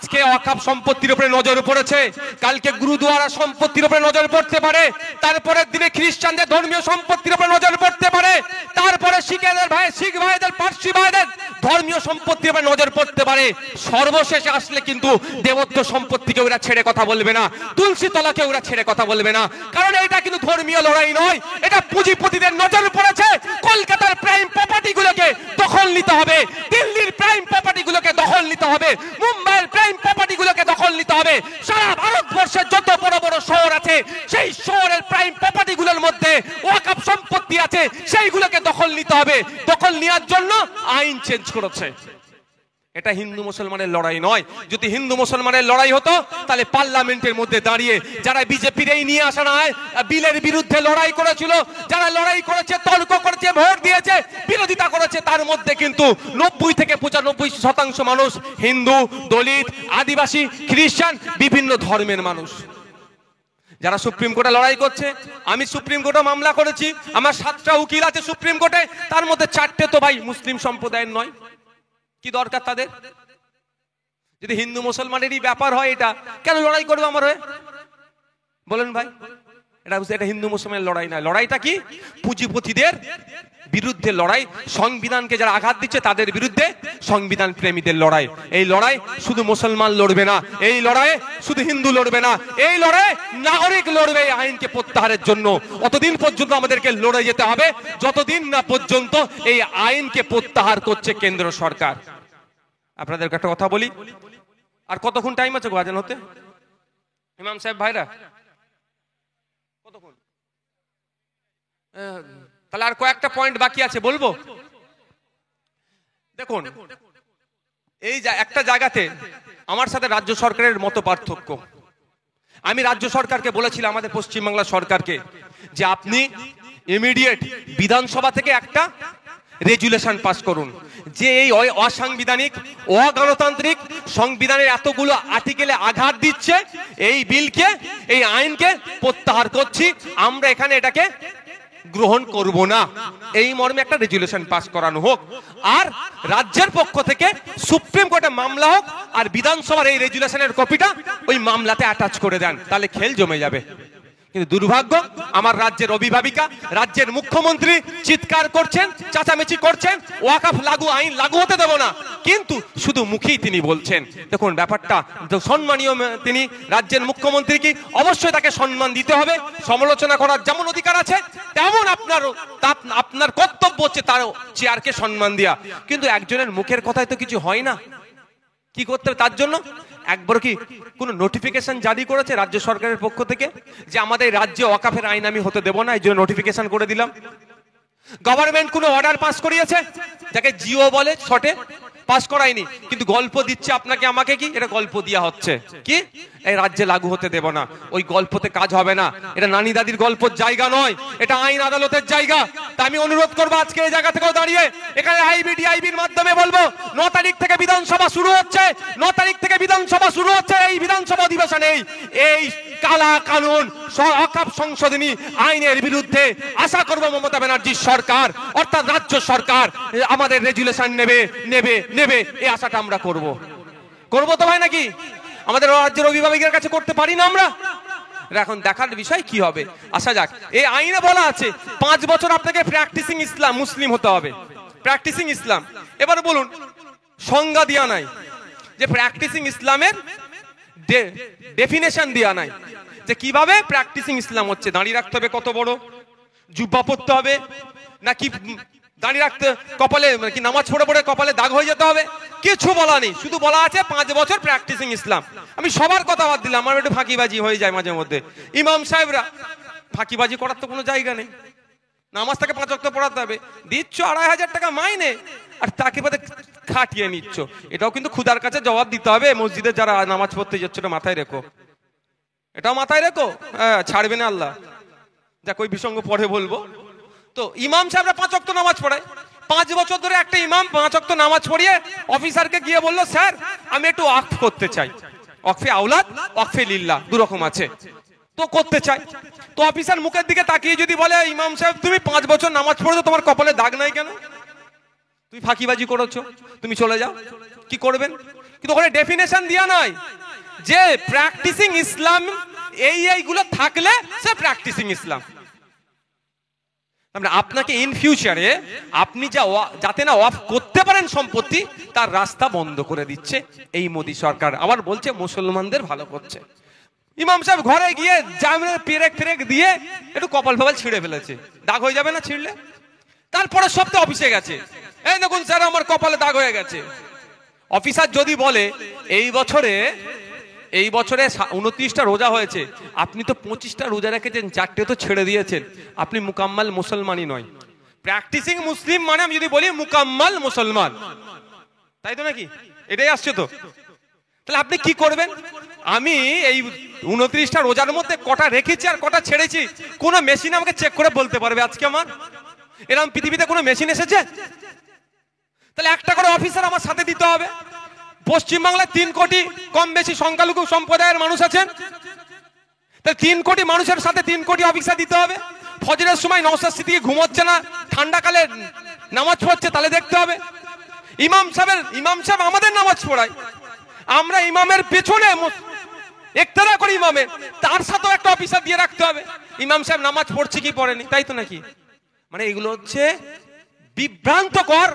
আজকে ওয়াকফ সম্পত্তির উপরে নজর পড়েছে, কালকে গুরুদুয়ারা সম্পত্তির উপরে নজর পড়তে পারে, তারপরের দিনে খ্রিস্টানদের ধর্মীয় সম্পত্তির উপরে নজর পড়তে পারে, তারপরে শিখ ভাইদের পার্সি ভাইদের ধর্মীয় সম্পত্তির উপরে নজর পড়তে পারে। সর্বশেষে আসলে কিন্তু দেবত্ব সম্পত্তিকে ওরা ছেড়ে কথা বলবে না, তুলসী তলাকে ওরা ছেড়ে কথা বলবে না, কারণ এটা কিন্তু ধর্মীয় লড়াই নয়, এটা পুঁজিপতিদের নজর পড়েছে। কলকাতার প্রাইম প্রপার্টি গুলোকে দখল নিতে হবে, দিল্লির প্রাইম প্রপার্টি গুলোকে দখল নিতে হবে, মুম্বাইয়ের প্রাইম প্রপার্টি গুলোকে দখল নিতে হবে। সারা ভারতবর্ষের যত বড় বড় শহর আছে সেই শহরের প্রাইম প্রপার্টি গুলোর মধ্যে ওয়াকফ সম্পত্তি আছে, সেইগুলোকে দখল নিতে হবে। দখল নেওয়ার জন্য আইন চেঞ্জ করেছে। এটা হিন্দু মুসলমানের লড়াই নয়। যদি হিন্দু মুসলমানের লড়াই হতো তাহলে পার্লামেন্টের মধ্যে দাঁড়িয়ে যারা বিজেপির এই নিয়ে আসা নয় বিলের বিরুদ্ধে লড়াই করেছিল, যারা লড়াই করেছে, তর্ক করেছে, ভোট দিয়েছে, বিরোধিতা করেছে, তার মধ্যে কিন্তু 90 থেকে 95% মানুষ হিন্দু, দলিত, আদিবাসী, খ্রিস্টান, বিভিন্ন ধর্মের মানুষ। যারা সুপ্রিম কোর্টে লড়াই করছে, আমি সুপ্রিম কোর্টে মামলা করেছি, আমার 7টা উকিল আছে সুপ্রিম কোর্টে, তার মধ্যে 4টে তো ভাই মুসলিম সম্প্রদায়ের নয়। কি দরকার তাদের? যদি হিন্দু মুসলমানেরই ব্যাপার হয় এটা কেন লড়াই করবে আমার হয়ে? বলেন ভাই, এটা হিন্দু মুসলমানের লড়াই না। লড়াইটা কি? পুঁজিপতিদের বিরুদ্ধে লড়াই, সংবিধানকে যারা আঘাত দিচ্ছে তাদের বিরুদ্ধে সংবিধান প্রেমীদের লড়াই। এই লড়াই শুধু মুসলমান লড়বে না, এই লড়াই শুধু হিন্দু লড়বে না, এই লড়াই নাগরিক লড়বে এই আইনকে প্রত্যাহারের জন্য। অতদিন পর্যন্ত আমাদেরকে লড়ে যেতে হবে যতদিন না পর্যন্ত এই আইনকে প্রত্যাহার করছে কেন্দ্র সরকার। আপনাদেরকে একটা কথা বলি, আর কতক্ষণ টাইম আছে গো আজান হতে? ইমাম সাহেব ভাইরা কতক্ষণ? তাহলে আর কয়েকটা পয়েন্ট বাকি আছে, বলবো। দেখুন, এই একটা জায়গাতে আমার সাথে রাজ্য সরকারের মত পার্থক্য। আমি রাজ্য সরকারকে বলেছিলাম, আমাদের পশ্চিমবাংলা সরকারকে, যে আপনি ইমিডিয়েট বিধানসভা থেকে একটা রেজুলেশন পাস করুন যে এই অসাংবিধানিক, অগণতান্ত্রিক সংবিধানের এতগুলো আর্টিকেলে আঘাত দিচ্ছে এই বিলকে, এই আইনকে প্রত্যাহার করছি, আমরা এখানে এটাকে গ্রহণ করব না, এই মর্মে একটা রেজুলেশন পাস করানো হোক। আর রাজ্যের পক্ষ থেকে সুপ্রিম কোর্টে মামলা হোক, আর বিধানসভার এই রেজুলেশনের কপিটা ওই মামলাতে অ্যাটাচ করে দেন, তাহলে খেল জমে যাবে। কিন্তু দুর্ভাগ্য, আমার রাজ্যের অভিভাবিকা, রাজ্যের মুখ্যমন্ত্রী চিৎকার করছেন, চাচামেচি করছেন, ওয়াকফ আইন লাগু হতে দেব না, কিন্তু শুধু মুখেই তিনি বলছেন। দেখুন ব্যাপারটা সম্মানীয়, তিনি রাজ্যের মুখ্যমন্ত্রী, কি অবশ্যই তাকে সম্মান দিতে হবে, সমালোচনা করার যেমন অধিকার আছে তেমন আপনার কর্তব্য হচ্ছে তার চেয়ারকে সম্মান দেওয়া। কিন্তু একজনের মুখের কথায় তো কিছু হয় না, কি করতে হবে তার জন্য? একবার কি কোনো নোটিফিকেশন জারি করেছে রাজ্য সরকারের পক্ষ থেকে যে আমাদের রাজ্যে ওয়াকফের আইন আমি হতে দেব না, এই জন্য নোটিফিকেশন করে দিলাম? গভর্নমেন্ট কোনো অর্ডার পাস করিয়েছে যাকে জিও বলে, শর্টে পাস করায়নি, কিন্তু গল্প দিচ্ছে আপনাকে আমাকে, কি এটা গল্প দেওয়া হচ্ছে, কি এই রাজ্যে লাগু হতে দেব না। ওই গল্পতে কাজ হবে না, এটা নানি দাদির গল্পের জায়গা নয়, এটা আইন আদালতের জায়গা। তা আমি অনুরোধ করবো আজকে এই জায়গা থেকেও দাঁড়িয়ে এখানে আইবিডিআইবির মাধ্যমে বলবো, 9 তারিখ থেকে বিধানসভা শুরু হচ্ছে, 9 তারিখ থেকে বিধানসভা শুরু হচ্ছে। এই বিধানসভা অধিবেশনে এই কালা কানুন ওয়াকফ সংশোধনী আইনের বিরুদ্ধে আশা করবো মমতা ব্যানার্জির সরকার অর্থাৎ রাজ্য সরকার আমাদের রেজুলেশন নেবে, এই আশাটা আমরা করবো তো ভাই, নাকি আমাদের রাজ্যের অভিভাবকের কাছে করতে পারি না আমরা? এখন দেখার বিষয় কি হবে। আসা যাক, এই আইনে বলা আছে 5 বছর আপনাকে প্র্যাকটিসিং ইসলাম মুসলিম হতে হবে, প্র্যাকটিসিং ইসলাম। এবার বলুন, সংজ্ঞা দেওয়া নাই, যে প্র্যাকটিসিং ইসলামের ডেফিনেশন দেওয়া নাই, যে কিভাবে প্র্যাকটিসিং ইসলাম হচ্ছে। দাঁড়িয়ে রাখতে হবে কত বড়, জুব্বা পড়তে হবে নাকি দাঁড়িয়ে রাখতে, কপালে কি নামাজ পড়ে কপালে দাগ হয়ে যেতে হবে, কিছু বলা নেই, শুধু বলা আছে 5 বছর প্র্যাকটিসিং ইসলাম। আমি সবার কথা বাদ দিলাম, আমার একটু ফাঁকিবাজি হয়ে যায় মাঝে মধ্যে। ইমাম সাহেবরা, ফাঁকিবাজি করার তো কোনো জায়গা নেই, নামাজটাকে 5 ওয়াক্ত পড়াতে হবে, দিচ্ছ 2500 টাকা মাইনে, আর তাকে বাদে খাটিয়ে নিচ্ছ। এটাও কিন্তু খুদার কাছে জবাব দিতে হবে, মসজিদে যারা নামাজ পড়তে যাচ্ছে, এটা মাথায় রেখো, এটাও মাথায় রেখো, ছাড়বে না আল্লাহ। যাক, ওই বিসঙ্গ পরে বলবো। তো ইমাম সাহেবরা 5 ওয়াক্ত নামাজ পড়ায়, 5 বছর ধরে একটা ইমাম 5 ওয়াক্ত নামাজ পড়িয়ে অফিসারকে গিয়ে বললো, স্যার আমি একটু ওয়াকফ করতে চাই, ওয়াকফে আওলাদ, ওয়াকফে লিল্লাহ, 2 রকম আছে, তো করতে চাই। তো অফিসার মুখের দিকে তাকিয়ে যদি বলে, ইমাম সাহেব তুমি 5 বছর নামাজ পড়েছো, তোমার কপালে দাগ নাই কেন? তুমি ফাঁকিবাজি করেছো, তুমি চলে যাও। কি করবেন? কিন্তু ওখানে ডেফিনেশন দেওয়া নয় যে প্র্যাকটিসিং ইসলাম এইগুলো থাকলে সে প্র্যাকটিসিং ইসলাম। আপনাকে ইন ফিউচারে আপনি যাতে না অফ করতে পারেন সম্পত্তি, তার রাস্তা বন্ধ করে দিচ্ছে এই মোদী সরকার। আবার বলছে মুসলমানদের ভালো করছে। ইমাম সাহেব ঘরে গিয়ে জামিনের পেরেক ফেরেক দিয়ে একটু কপাল ফপাল ছিঁড়ে ফেলেছে, দাগ হয়ে যাবে না ছিঁড়লে? তারপরে সপ্তাহে অফিসে গেছে, এই দেখুন স্যার আমার কপালে দাগ হয়ে গেছে। অফিসার যদি বলে এই বছরে 29টা রোজা হয়েছে, আপনি তো 25টা রোজা রেখেছেন, 4টে তো ছেড়ে দিয়েছেন, আপনি মুকাম্মাল মুসলমানই নয়। প্র্যাকটিসিং মুসলিম মানে আমি যদি বলি মুকাম্মাল মুসলমান, তাই তো নাকি? এটাই আসছে তো। তাহলে আপনি কি করবেন? আমি এই 29টা রোজার মধ্যে কটা রেখেছি আর কটা ছেড়েছি কোন মেশিন আমাকে চেক করে বলতে পারবে আজকে আমার? এরকম পৃথিবীতে কোনো মেশিন এসেছে? তাহলে একটা করে অফিসার আমার সাথে দিতে হবে। পশ্চিমবাংলায় 3 কোটি কম বেশি সংখ্যালঘু সম্প্রদায়ের মানুষ আছেন, তাহলে 3 কোটি মানুষের সাথে 3 কোটি অফিসার দিতে হবে। ফজরের সময় নওশাদ সিদ্দিকী ঘুমোচ্ছে না, ঠান্ডাকালে নামাজ পড়ছে, তাহলে দেখতে হবে। ইমাম সাহেব আমাদের নামাজ পড়ায়, আমরা ইমামের পেছনে ইক্তেদা করি ইমামের, তার সাথেও একটা অফিসার দিয়ে রাখতে হবে ইমাম সাহেব নামাজ পড়ছে কি পড়েনি, তাই তো নাকি? মানে এগুলো হচ্ছে বিভ্রান্তকর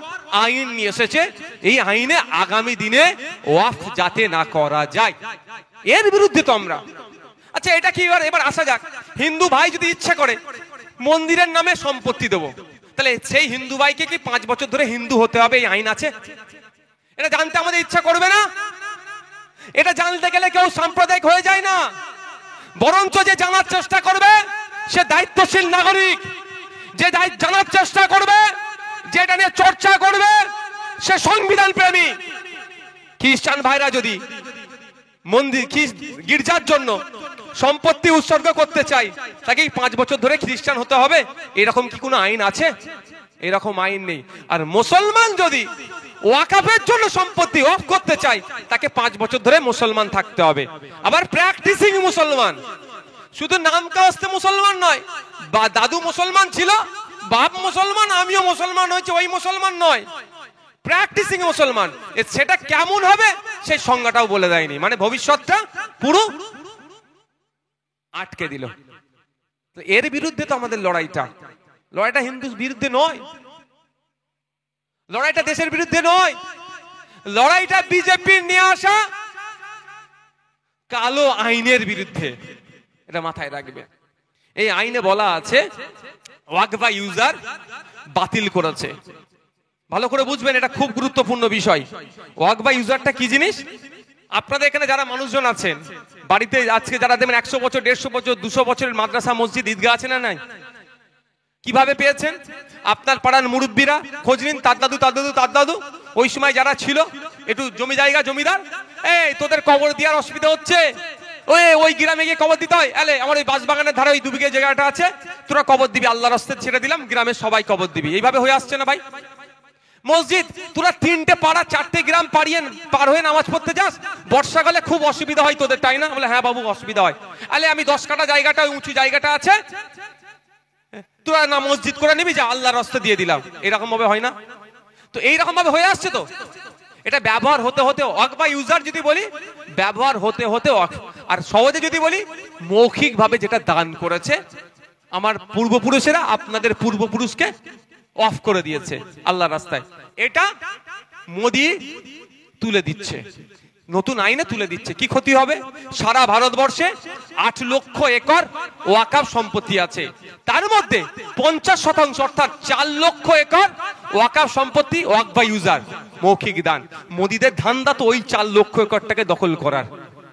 আইন নিয়ে এসেছে। এই আইনে আগামী দিনে ওয়াকফ যাতে না করা যায়, এর বিরুদ্ধে তো আমরা। আচ্ছা এটা কি, এবার আসা যাক, হিন্দু ভাই যদি ইচ্ছা করে মন্দিরের নামে সম্পত্তি দেবো, তাহলে সেই হিন্দু ভাইকে কি 5 বছর ধরে হিন্দু হতে হবে এই আইন আছে? এটা জানতে আমাদের ইচ্ছা করবে না? এটা জানতে গেলে কেউ সাম্প্রদায়িক হয়ে যায় না, বরঞ্চ যে জানার চেষ্টা করবে সে দায়িত্বশীল নাগরিক, যে জানার চেষ্টা করবে, যেটা নিয়ে চর্চা করবে, সে সংবিধান প্রেমী। খ্রিস্টান ভাইরা যদি গির্জার জন্য সম্পত্তি উৎসর্গ করতে চাই, তাকে 5 বছর ধরে খ্রিস্টান হতে হবে, এরকম কি কোনো আইন আছে? এরকম আইন নেই। আর মুসলমান যদি ওয়াকফের জন্য সম্পত্তি অফ করতে চাই, তাকে 5 বছর ধরে মুসলমান থাকতে হবে। আবার প্র্যাকটিসিং মুসলমান, শুধু নাম কাস্তে মুসলমান নয়, বা দাদু মুসলমান ছিল, বাপ মুসলমান, আমিও মুসলমান হয়েছে, ওই মুসলমান নয়, প্র্যাকটিসিং মুসলমান। সেটা কেমন হবে সেই সংজ্ঞাটাও বলে দেয়নি, মানে ভবিষ্যৎটা পুরো আটকে দিল। তো এর বিরুদ্ধে তো আমাদের লড়াইটা হিন্দুর বিরুদ্ধে নয়, লড়াইটা দেশের বিরুদ্ধে নয়, লড়াইটা বিজেপির নিয়ে আসা কালো আইনের বিরুদ্ধে। এটা মাথায় রাখবে। এই আইনে বলা আছে ওয়াকফ ইউজার বাতিল করেছে। ভালো করে বুঝবেন, এটা খুব গুরুত্বপূর্ণ বিষয়। ওয়াকফ ইউজারটা কি জিনিস? আপনাদের এখানে যারা মানুষজন আছেন বাড়িতে, আজকে যারা দেখবেন 100 বছর 150 বছর 200 বছরের মাদ্রাসা মসজিদ ঈদগাহ আছে না নাই? কিভাবে পেয়েছেন? আপনার পাড়ার মুরব্বীরা খোঁজ নিন, তার দাদু ওই সময় যারা ছিল একটু জমি জায়গা জমিদার, এই তোদের কবর দেওয়ার অসুবিধা হচ্ছে, ওই গ্রামে গিয়ে কবর দিতে হয়, আলে আমার ওই বাঁশবাগানের ধারে ওই 2 বিঘে জায়গাটা আছে, তোরা কবর দিবি, আল্লাহর রাস্তায় ছেড়ে দিলাম, গ্রামের সবাই কবর দিবি। এইভাবে হয়ে আসছে না ভাই? মসজিদ তোরা 3টে পাড়া 4টে গ্রাম পার হয়ে নামাজ পড়তে যাস, বর্ষাকালে খুব অসুবিধা হয় তোদের, তাই না? বলে হ্যাঁ বাবু অসুবিধা হয়। আলে আমি 10 কাঠা জায়গাটা, উঁচু জায়গাটা আছে, তোরা না মসজিদ করে নিবি, যা আল্লাহর রাস্তা দিয়ে দিলাম। এরকম ভাবে হয় না তো? এইরকম ভাবে হয়ে আসছে তো। এটা ব্যবহার হতে হতে ওয়াকফ ইউজার যদি বলি, ব্যবহার হতে হতে আর সহজে যদি বলি, মৌখিক ভাবে যেটা দান করেছে আমার পূর্বপুরুষেরা, আপনাদের পূর্বপুরুষকে অফ করে দিয়েছে আল্লাহর রাস্তায়, এটা মোদি তুলে দিচ্ছে, নতুন আইনে তুলে দিচ্ছে। কি ক্ষতি হবে? সারা ভারতবর্ষে 8 লক্ষ একর ওয়াকফ সম্পত্তি আছে, তার মধ্যে 50% অর্থাৎ 4 লক্ষ একর ওয়াকফ সম্পত্তি ওয়াকফ ইউজার মৌখিক দান। মোদিদের ধান্দা তো ওই 4 লক্ষ একরটাকে দখল করার।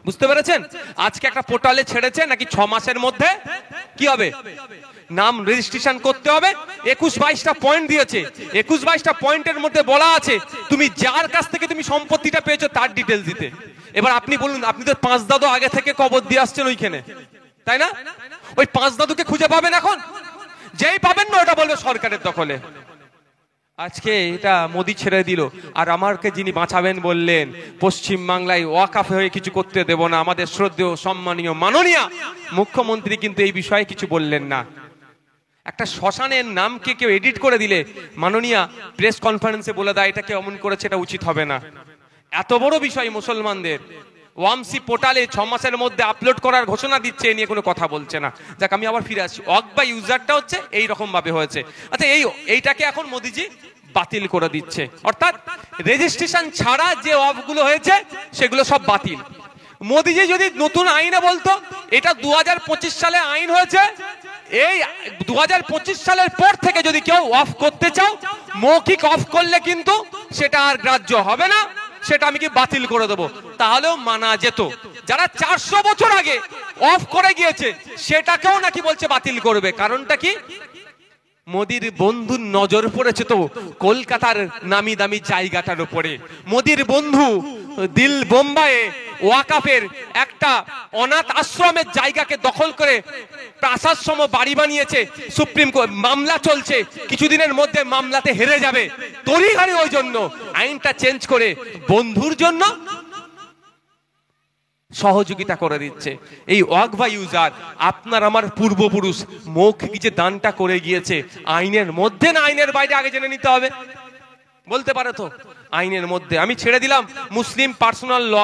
বুঝতে পেরেছেন? আজকে একটা পোর্টালে ছেড়েছে নাকি 6 মাসের মধ্যে কি হবে, নাম রেজিস্ট্রেশন করতে হবে। 21-22টা পয়েন্ট দিয়েছে। 21-22টা পয়েন্টের মধ্যে বলা আছে তুমি যার কাছ থেকে তুমি সম্পত্তিটা পেয়েছো তার ডিটেলস দিতে। এবার আপনি বলুন, আপনি তো 5 দাদু আগে থেকে কবর দিয়ে আসছেন ওইখানে, তাই না? ওই 5 দাদুকে খুঁজে পাবেন এখন? যেই পাবেন না ওটা বলবে সরকারের দখলে। আজকে এটা মোদি ছেড়ে দিল, আর আমাকে যিনি বাঁচাবেন বললেন পশ্চিম বাংলায় ওয়াকফ হয়ে কিছু করতে দেব না, আমাদের শ্রদ্ধেয় সম্মানীয় মাননীয় মুখ্যমন্ত্রী কিন্তু এই বিষয়ে কিছু বললেন না। একটা শ্মশানের নামকে কেউ এডিট করে দিলে মাননীয় প্রেস কনফারেন্সে বলে দেয় এটাকে অমন করেছে, এটা উচিত হবে না। এত বড় বিষয় মুসলমানদের ওয়ামসি পোর্টালে 6 মাসের মধ্যে আপলোড করার ঘোষণা দিচ্ছে, এ নিয়ে কোনো কথা বলছে না। যাক, আমি আবার ফিরে আসছি। ওয়াক বাই ইউজারটা হচ্ছে এই রকম ভাবে হয়েছে। আচ্ছা, এইটাকে এখন মোদিজি বাতিল করে দিচ্ছে, অর্থাৎ রেজিস্ট্রেশন ছাড়া যে ওয়াকগুলো হয়েছে সেগুলো সব বাতিল। মোদিজি যদি নতুন আইনে বলতো এটা 2025 সালে আইন হয়েছে, এই 2025 সালের পর থেকে যদি কেউ অফ করতে চাও, মৌখিক অফ করলে কিন্তু সেটা আর গ্রাহ্য হবে না, সেটা আমি কি বাতিল করে দেবো, তাহলেও মানা যেত। যারা 400 বছর আগে অফ করে গিয়েছে সেটাকেও নাকি বলছে বাতিল করবে। কারণটা কি? মোদির বন্ধুর নজর পড়েছে তো কলকাতার নামি দামি জায়গাটার উপরে। মোদির বন্ধু দিল বোম্বাইয়ে ওয়াকাফের একটা অনাথ আশ্রমের জায়গাকে দখল করে প্রাসাদ সম বাড়ি বানিয়েছে। সুপ্রিম কোর্ট মামলা চলছে, কিছুদিনের মধ্যে মামলাতে হেরে যাবে। তড়িঘড়ি ওই জন্য আইনটা চেঞ্জ করে বন্ধুর জন্য সহযোগিতা করে দিচ্ছে। এই ওয়াক বাই ইউজার আপনার আমার পূর্বপুরুষ মৌখিক যে দানটা করে গিয়েছে, আইনের মধ্যে না আইনের বাইরে আগে জেনে নিতে হবে? বলতে পারে তো আইনের মধ্যে। আমি ছেড়ে দিলাম মুসলিম পার্সোনাল ল।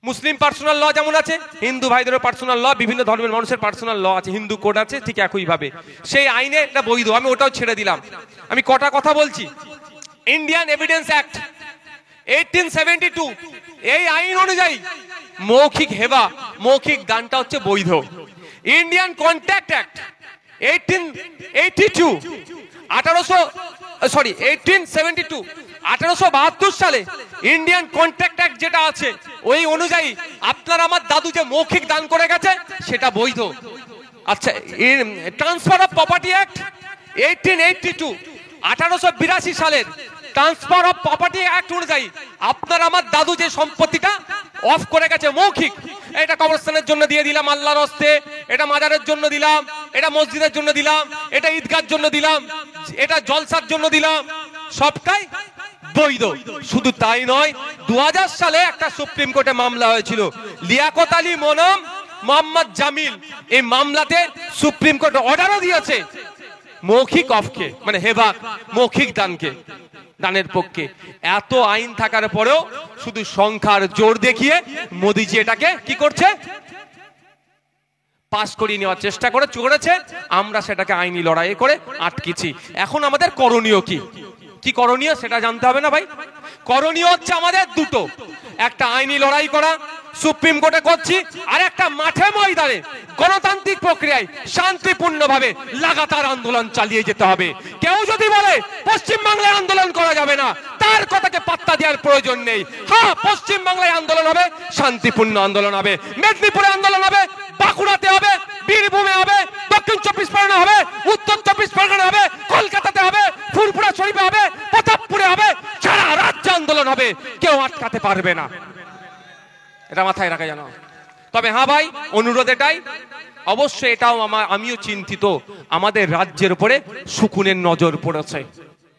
মুসলিম পার্সোনাল ল যেমন আছে, হিন্দু ভাইদেরও পার্সোনাল ল, বিভিন্ন ধর্মের মানুষের পার্সোনাল ল আছে, হিন্দু কোড আছে, ঠিক একই ভাবে সেই আইনে একটা বৈধ, আমি ওটাও ছেড়ে দিলাম। আমি কটা কথা বলছি। ইন্ডিয়ান এভিডেন্স অ্যাক্ট 1872, এই আইন অনুযায়ী মৌখিক হেবা, মৌখিক দানটা হচ্ছে বৈধ। ইন্ডিয়ান কন্ট্যাক্ট অ্যাক্ট 1872 সালে ইন্ডিয়ান কন্ট্রাক্ট অ্যাক্ট যেটা আছে ওই অনুযায়ী আপনার আমার দাদু যে মৌখিক দান করে গেছে সেটা বৈধ। আচ্ছা, ট্রান্সফার অফ প্রপার্টি অ্যাক্ট 1882 সালের ট্রান্সফার অফ প্রপার্টি অ্যাক্ট অনুযায়ী আপনার আমার দাদু যে সম্পত্তিটা অফ করে গেছে মৌখিক, এটা কবরস্থানের জন্য দিয়ে দিলাম আল্লাহর হস্তে, এটা মাজারের জন্য দিলাম, এটা মসজিদের জন্য দিলাম, এটা ঈদগাহর জন্য দিলাম, এটা জলসার জন্য দিলাম, সবটাই বৈধ। শুধু তাই নয়, 2000 সালে একটা সুপ্রিম কোর্টে মামলা হয়েছিল, লিয়াকত আলী মনম মোহাম্মদ জামিল, এই মামলাতে সুপ্রিম কোর্ট অর্ডারও দিয়েছে মৌখিক অফকে, মানে হেবা মৌখিক দানকে, দানের পক্ষে। এত আইন থাকার পরেও শুধু সংখ্যার জোর দেখিয়ে মোদিজি এটাকে কি করছে, পাস করিয়ে নেওয়ার চেষ্টা করেছে। আমরা সেটাকে আইনি লড়াই করে আটকেছি। এখন আমাদের করণীয় কি? কি করণীয় সেটা জানতে হবে না ভাই? করণীয় হচ্ছে আমাদের দুটো, একটা আইনি লড়াই করা, সুপ্রিম কোর্টে করছি, আর একটা মাঠে ময়দানে গণতান্ত্রিক প্রক্রিয়ায় শান্তিপূর্ণভাবে লাগাতার আন্দোলন চালিয়ে যেতে হবে। কেউ যদি বলে পশ্চিম বাংলায় আন্দোলন করা যাবে না, তার কথাকে পাত্তা দেওয়ার প্রয়োজন নেই। হ্যাঁ, পশ্চিম বাংলায় আন্দোলন হবে, শান্তিপূর্ণ আন্দোলন হবে, মেদিনীপুরে আন্দোলন হবে, বাঁকুড়াতে হবে, বীরভূমে হবে, দক্ষিণ 24 পরগনা হবে, উত্তর 24 পরগনা হবে, কলকাতাতে হবে, ফুরফুরা শরীফে হবে, প্রতাপপুরে হবে, সারা রাজ্যে আন্দোলন হবে, কেউ আটকাতে পারবে না। এটা মাথায় রাখা জানো। তবে হ্যাঁ ভাই, অনুরোধ এটাই, অবশ্যই এটাও আমিও চিন্তিত, আমাদের রাজ্যের উপরে শকুনের নজর পড়েছে।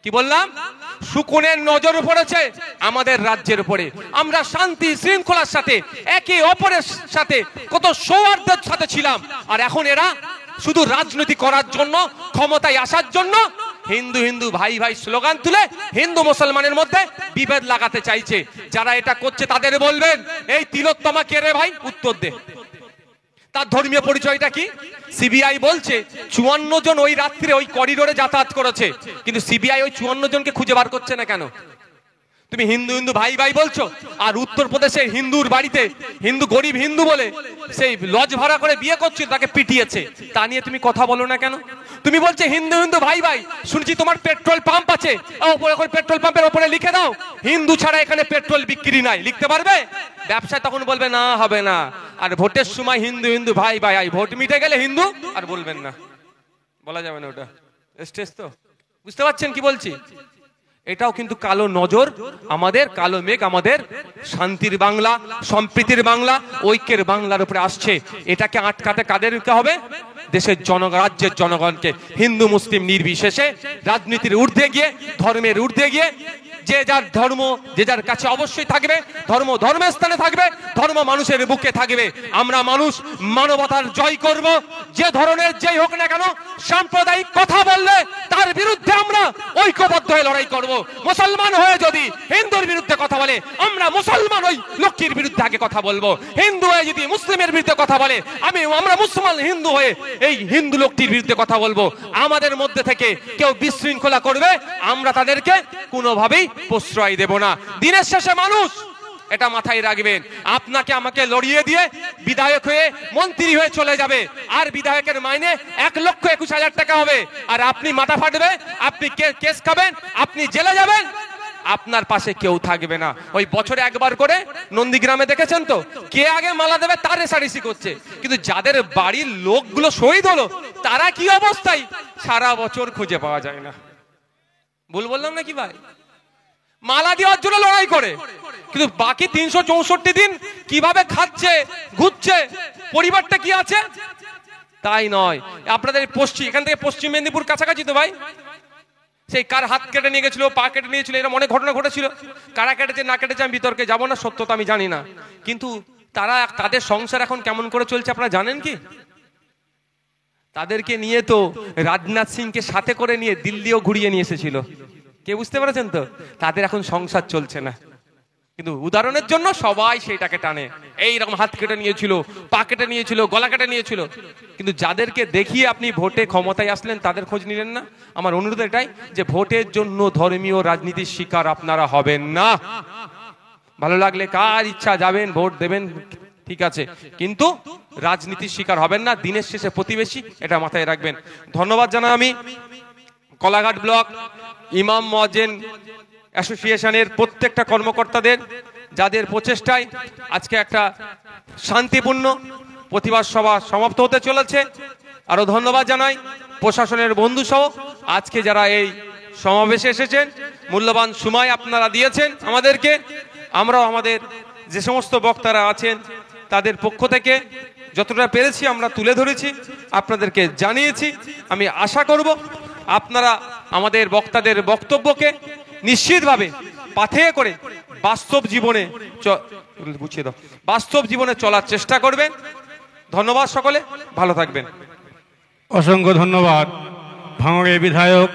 কি বললাম? শকুনের নজর পড়েছে আমাদের রাজ্যের উপরে। আমরা শান্তি শৃঙ্খলার সাথে একে অপরের সাথে কত সৌহার্দ্যের সাথে ছিলাম, আর এখন এরা শুধু রাজনীতি করার জন্য, ক্ষমতায় আসার জন্য হিন্দু হিন্দু ভাই ভাই স্লোগান তুলে হিন্দু মুসলমানের মধ্যে বিভেদ লাগাতে চাইছে। যারা এটা করছে তাদের বলবেন, এই তিলোত্তমা কে রে ভাই? উত্তর দে, তার ধর্মীয় পরিচয়টা কি? সিবিআই বলছে 54 জন ওই রাত্রে ওই করিডোরে যাতায়াত করেছে, কিন্তু সিবিআই ওই 54 জনকে খুঁজে বার করছে না কেন? তুমি হিন্দু হিন্দু ভাই ভাই বলছো, আর উত্তরপ্রদেশের হিন্দুর বাড়িতে হিন্দু গরিব হিন্দু বলে সেই লজ ভাড়া করে বিয়ে করছিল, তাকে পিটিয়েছে, তা নিয়ে তুমি কথা বলো না কেন? তুমি বলছে হিন্দু হিন্দু ভাই ভাই, শুনছি তোমার পেট্রোল পাম্প আছে, পেট্রোল পাম্পের উপরে লিখে দাও হিন্দু ছাড়া এখানে পেট্রোল বিক্রি নাই, লিখতে পারবে? ব্যবসায় তখন বলবে না, হবে না। আর ভোটের সময় হিন্দু হিন্দু ভাই ভাই, ভোট মিটে গেলে হিন্দু আর বলবেন না, বলা যাবে না, ওটা স্টেজ তো। বুঝতে পারছেন কি বলছি? এটাও কিন্তু কালো নজর, আমাদের কালো মেঘ আমাদের শান্তির বাংলা, সম্প্রীতির বাংলা, ঐক্যের বাংলার উপরে আসছে। এটাকে আটকাতে কাদেরকে হবে? দেশের রাজ্যের জনগণকে, হিন্দু মুসলিম নির্বিশেষে রাজনীতির ঊর্ধ্বে গিয়ে, ধর্মের ঊর্ধ্বে গিয়ে যে যার ধর্ম যে যার কাছে অবশ্যই থাকবে, ধর্ম ধর্মের স্থানে থাকবে, ধর্ম মানুষের বুকে থাকবে। আমরা মানুষ মানবতার জয় করব, যে ধরনের যেই হোক না কেন। সাম্প্রদায়িক কথা বললে তার বিরুদ্ধে আমরা ঐক্যবদ্ধ হয়ে লড়াই করব। মুসলমান হয়ে যদি হিন্দুর বিরুদ্ধে কথা বলে, আমরা মুসলমান ওই লক্ষ্মীর বিরুদ্ধে আগে কথা বলবো। হিন্দু হয়ে যদি মুসলিমের বিরুদ্ধে কথা বলে, আমরা মুসলমান হিন্দু হয়ে এই হিন্দু লোকটির বিরুদ্ধে কথা বলবো। আমাদের মধ্যে থেকে কেউ বিশৃঙ্খলা করবে, আমরা তাদেরকে কোনোভাবেই প্রশ্রয় দেব না। দিনের শেষে মানুষ এটা মাথায় রাখবেন, আপনাকে আমাকে লড়িয়ে দিয়ে বিধায়ক হয়ে মন্ত্রী হয়ে চলে যাবে, আর বিধায়কের মাইনে 1,21,000 টাকা হবে, আর আপনি মাথা ফাটবে, আপনি কেস খাবেন, আপনি জেলে যাবেন, আপনার পাশে কেউ থাকবে না। ওই বছরে একবার করে নন্দীগ্রামে দেখেছেন তো, কে আগে মালা দেবে তার রেষারেষি করছে, কিন্তু যাদের বাড়ির লোকগুলো শহীদ হলো তারা কি অবস্থায় সারা বছর খুঁজে পাওয়া যায় না। ভুল বললাম নাকি ভাই? মালা দেওয়ার জন্য লড়াই করে, কিন্তু বাকি 364 দিন কিভাবে খাচ্ছে ঘুরছে, পরিবারটা কি আছে তাই নয়। আপনাদের এখান থেকে পশ্চিম মেদিনীপুর কাছাকাছি তো ভাই, সেই কার হাত কেটে নিয়ে গেছিল, পা কেটে নিয়েছিল, এরকম অনেক ঘটনা ঘটেছিল। কারা কেটেছে না কেটেছে আমি বিতর্কে যাবো না, সত্যতা আমি জানি না, কিন্তু তাদের সংসার এখন কেমন করে চলছে আপনারা জানেন কি? তাদেরকে নিয়ে তো রাজনাথ সিংকে সাথে করে নিয়ে দিল্লিও ঘুরিয়ে নিয়ে এসেছিল। কে বুঝতে পেরেছেন তো? তাদের এখন সংসার চলছে না, কিন্তু উদাহরণের জন্য সবাই সেইটাকে টানে। এইরকম হাত কেটে নিয়েছিল, পা কেটে নিয়েছিল, গলা কেটে নিয়েছিল, কিন্তু যাদেরকে দেখিয়ে আপনি ভোটে ক্ষমতায় আসলেন তাদের খোঁজ নিলেন না। আমার অনুরোধ এটাই যে ভোটের জন্য ধর্মীয় রাজনীতির শিকার আপনারা হবেন না। ভালো লাগলে কার ইচ্ছা যাবেন ভোট দেবেন, ঠিক আছে, কিন্তু রাজনীতির শিকার হবেন না। দিনের শেষে প্রতিবেশী, এটা মাথায় রাখবেন। ধন্যবাদ জানাই আমি কলাঘাট ব্লক ইমাম মুয়াজ্জিন অ্যাসোসিয়েশনের প্রত্যেকটা কর্মকর্তাদের, যাদের প্রচেষ্টায় আজকে একটা শান্তিপূর্ণ প্রতিবাদ সভা সমাপ্ত হতে চলেছে। আরো ধন্যবাদ জানাই প্রশাসনের বন্ধু সহ আজকে যারা এই সমাবেশে এসেছেন, মূল্যবান সময় আপনারা দিয়েছেন আমাদেরকে। আমরাও আমাদের যে সমস্ত বক্তারা আছেন তাদের পক্ষ থেকে যতটা পেরেছি আমরা তুলে ধরেছি, আপনাদেরকে জানিয়েছি। আমি আশা করব আপনারা আমাদের বক্তাদের বক্তব্যকে নিশ্চিতভাবে পাথেয় করে বাস্তব জীবনে চলার চেষ্টা করবেন। ধন্যবাদ, সকলে ভালো থাকবেন। অসংখ্য ধন্যবাদ ভাঙড়ের বিধায়ক